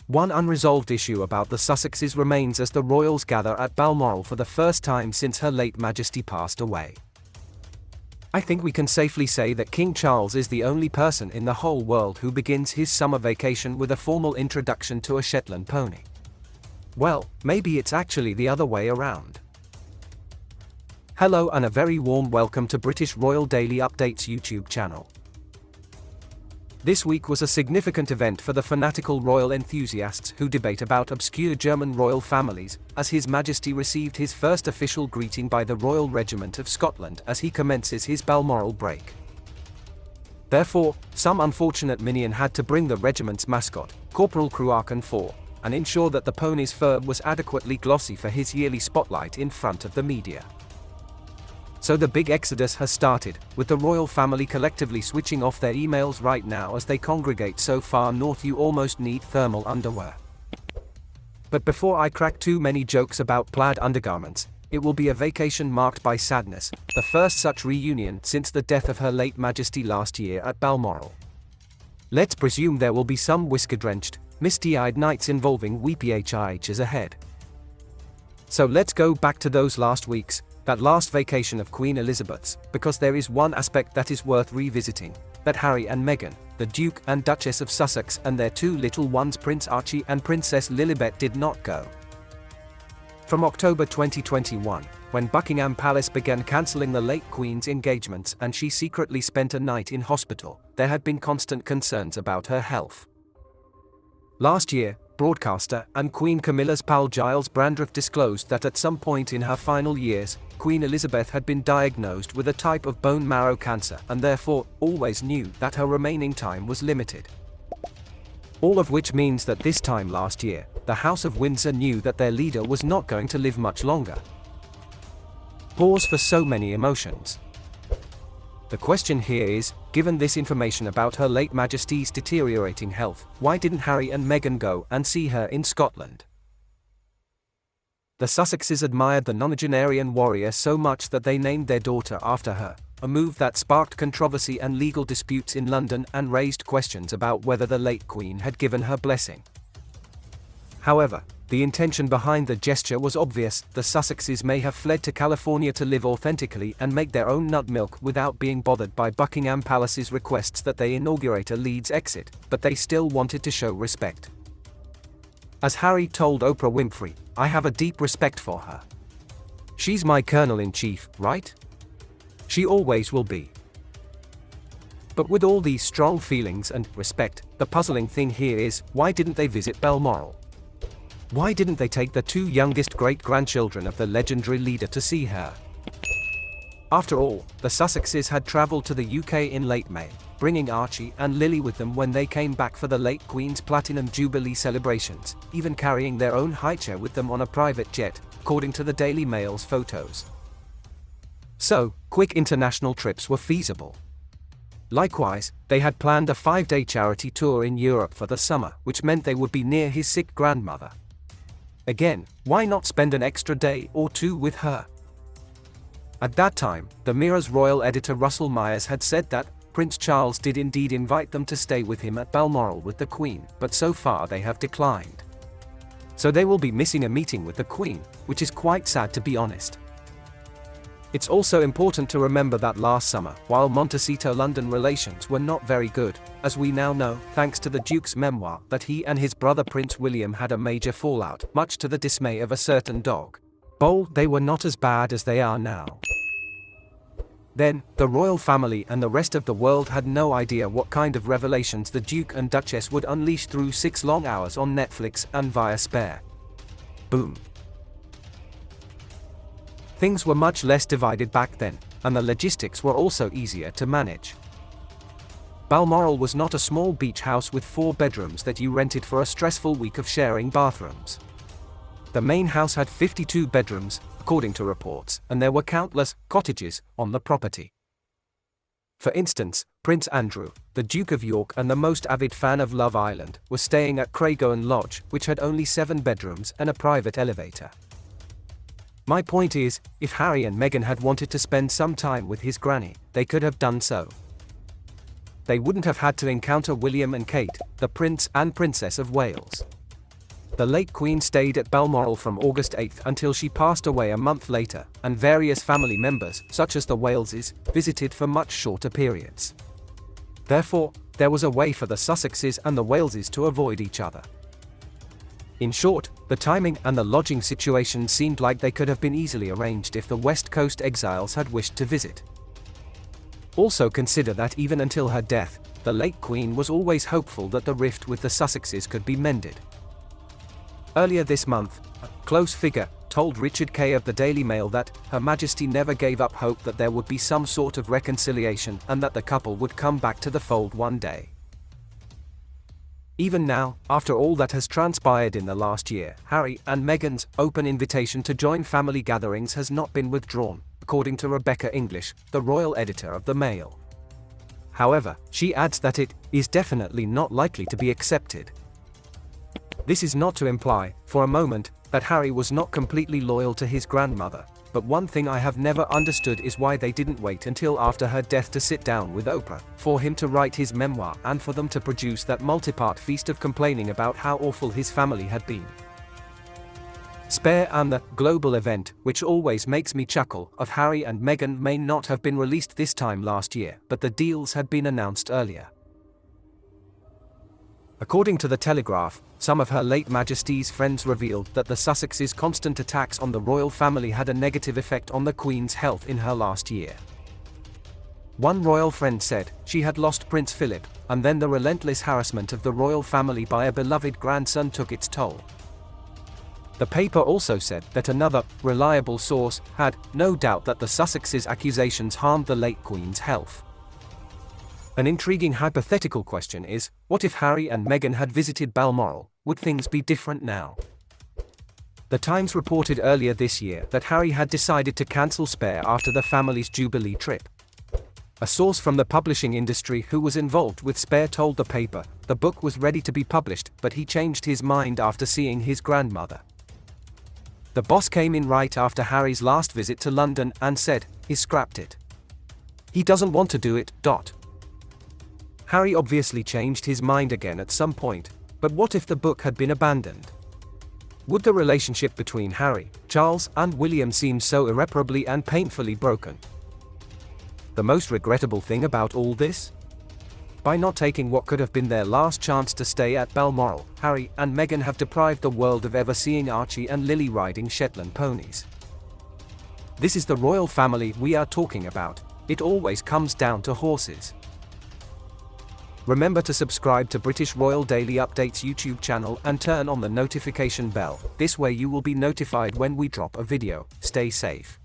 One unresolved issue about the Sussexes remains as the royals gather at Balmoral for the first time since Her late Majesty passed away. I think we can safely say that King Charles is the only person in the whole world who begins his summer vacation with a formal introduction to a Shetland pony. Well, maybe it's actually the other way around. Hello and a very warm welcome to British Royal Daily Updates YouTube channel. This week was a significant event for the fanatical royal enthusiasts who debate about obscure German royal families, as His Majesty received his first official greeting by the Royal Regiment of Scotland as he commences his Balmoral break. Therefore, some unfortunate minion had to bring the regiment's mascot, Corporal Cruachan IV, and ensure that the pony's fur was adequately glossy for his yearly spotlight in front of the media. So the big exodus has started, with the royal family collectively switching off their emails right now as they congregate so far north you almost need thermal underwear. But before I crack too many jokes about plaid undergarments, it will be a vacation marked by sadness, the first such reunion since the death of Her late Majesty last year at Balmoral. Let's presume there will be some whisker-drenched, misty-eyed nights involving weepy HIHs ahead. So let's go back to those last weeks, that last vacation of Queen Elizabeth's, because there is one aspect that is worth revisiting, that Harry and Meghan, the Duke and Duchess of Sussex and their two little ones Prince Archie and Princess Lilibet did not go. From October 2021, when Buckingham Palace began cancelling the late Queen's engagements and she secretly spent a night in hospital, there had been constant concerns about her health. Last year, broadcaster and Queen Camilla's pal Giles Brandreth disclosed that at some point in her final years, Queen Elizabeth had been diagnosed with a type of bone marrow cancer and therefore always knew that her remaining time was limited. All of which means that this time last year, the House of Windsor knew that their leader was not going to live much longer. Pause for so many emotions. The question here is, given this information about Her late Majesty's deteriorating health, why didn't Harry and Meghan go and see her in Scotland? The Sussexes admired the nonagenarian warrior so much that they named their daughter after her, a move that sparked controversy and legal disputes in London and raised questions about whether the late Queen had given her blessing. However, the intention behind the gesture was obvious. The Sussexes may have fled to California to live authentically and make their own nut milk without being bothered by Buckingham Palace's requests that they inaugurate a Leeds exit, but they still wanted to show respect. As Harry told Oprah Winfrey, "I have a deep respect for her. She's my colonel-in-chief, right? She always will be." But with all these strong feelings and respect, the puzzling thing here is, why didn't they visit Balmoral? Why didn't they take the two youngest great-grandchildren of the legendary leader to see her? After all, the Sussexes had travelled to the UK in late May, bringing Archie and Lily with them when they came back for the late Queen's Platinum Jubilee celebrations, even carrying their own high chair with them on a private jet, according to the Daily Mail's photos. So, quick international trips were feasible. Likewise, they had planned a 5-day charity tour in Europe for the summer, which meant they would be near his sick grandmother. Again, why not spend an extra day or two with her? At that time, the Mirror's royal editor Russell Myers had said that Prince Charles did indeed invite them to stay with him at Balmoral with the Queen, but so far they have declined. So they will be missing a meeting with the Queen, which is quite sad to be honest. It's also important to remember that last summer, while Montecito-London relations were not very good, as we now know, thanks to the Duke's memoir, that he and his brother Prince William had a major fallout, much to the dismay of a certain dog bowl, they were not as bad as they are now. Then, the royal family and the rest of the world had no idea what kind of revelations the Duke and Duchess would unleash through 6 long hours on Netflix and via Spare. Boom. Things were much less divided back then, and the logistics were also easier to manage. Balmoral was not a small beach house with 4 bedrooms that you rented for a stressful week of sharing bathrooms. The main house had 52 bedrooms, according to reports, and there were countless cottages on the property. For instance, Prince Andrew, the Duke of York and the most avid fan of Love Island, was staying at Craigowne Lodge, which had only 7 bedrooms and a private elevator. My point is, if Harry and Meghan had wanted to spend some time with his granny, they could have done so. They wouldn't have had to encounter William and Kate, the Prince and Princess of Wales. The late Queen stayed at Balmoral from August 8 until she passed away a month later, and various family members, such as the Waleses, visited for much shorter periods. Therefore, there was a way for the Sussexes and the Waleses to avoid each other. In short, the timing and the lodging situation seemed like they could have been easily arranged if the West Coast exiles had wished to visit. Also consider that even until her death, the late Queen was always hopeful that the rift with the Sussexes could be mended. Earlier this month, a close figure told Richard Kay of the Daily Mail that Her Majesty never gave up hope that there would be some sort of reconciliation and that the couple would come back to the fold one day. Even now, after all that has transpired in the last year, Harry and Meghan's open invitation to join family gatherings has not been withdrawn, according to Rebecca English, the royal editor of the Mail. However, she adds that it is definitely not likely to be accepted. This is not to imply, for a moment, that Harry was not completely loyal to his grandmother, but one thing I have never understood is why they didn't wait until after her death to sit down with Oprah, for him to write his memoir and for them to produce that multi-part feast of complaining about how awful his family had been. Spare and the global event, which always makes me chuckle, of Harry and Meghan may not have been released this time last year, but the deals had been announced earlier. According to the Telegraph, some of Her late Majesty's friends revealed that the Sussexes' constant attacks on the royal family had a negative effect on the Queen's health in her last year. One royal friend said she had lost Prince Philip, and then the relentless harassment of the royal family by a beloved grandson took its toll. The paper also said that another, reliable source, had no doubt that the Sussexes' accusations harmed the late Queen's health. An intriguing hypothetical question is, what if Harry and Meghan had visited Balmoral? Would things be different now? The Times reported earlier this year that Harry had decided to cancel Spare after the family's Jubilee trip. A source from the publishing industry who was involved with Spare told the paper the book was ready to be published, but he changed his mind after seeing his grandmother. The boss came in right after Harry's last visit to London and said he scrapped it. He doesn't want to do it. Harry obviously changed his mind again at some point, but what if the book had been abandoned? Would the relationship between Harry, Charles, and William seem so irreparably and painfully broken? The most regrettable thing about all this? By not taking what could have been their last chance to stay at Balmoral, Harry and Meghan have deprived the world of ever seeing Archie and Lily riding Shetland ponies. This is the royal family we are talking about. It always comes down to horses. Remember to subscribe to British Royal Daily Updates YouTube channel and turn on the notification bell. This way you will be notified when we drop a video. Stay safe.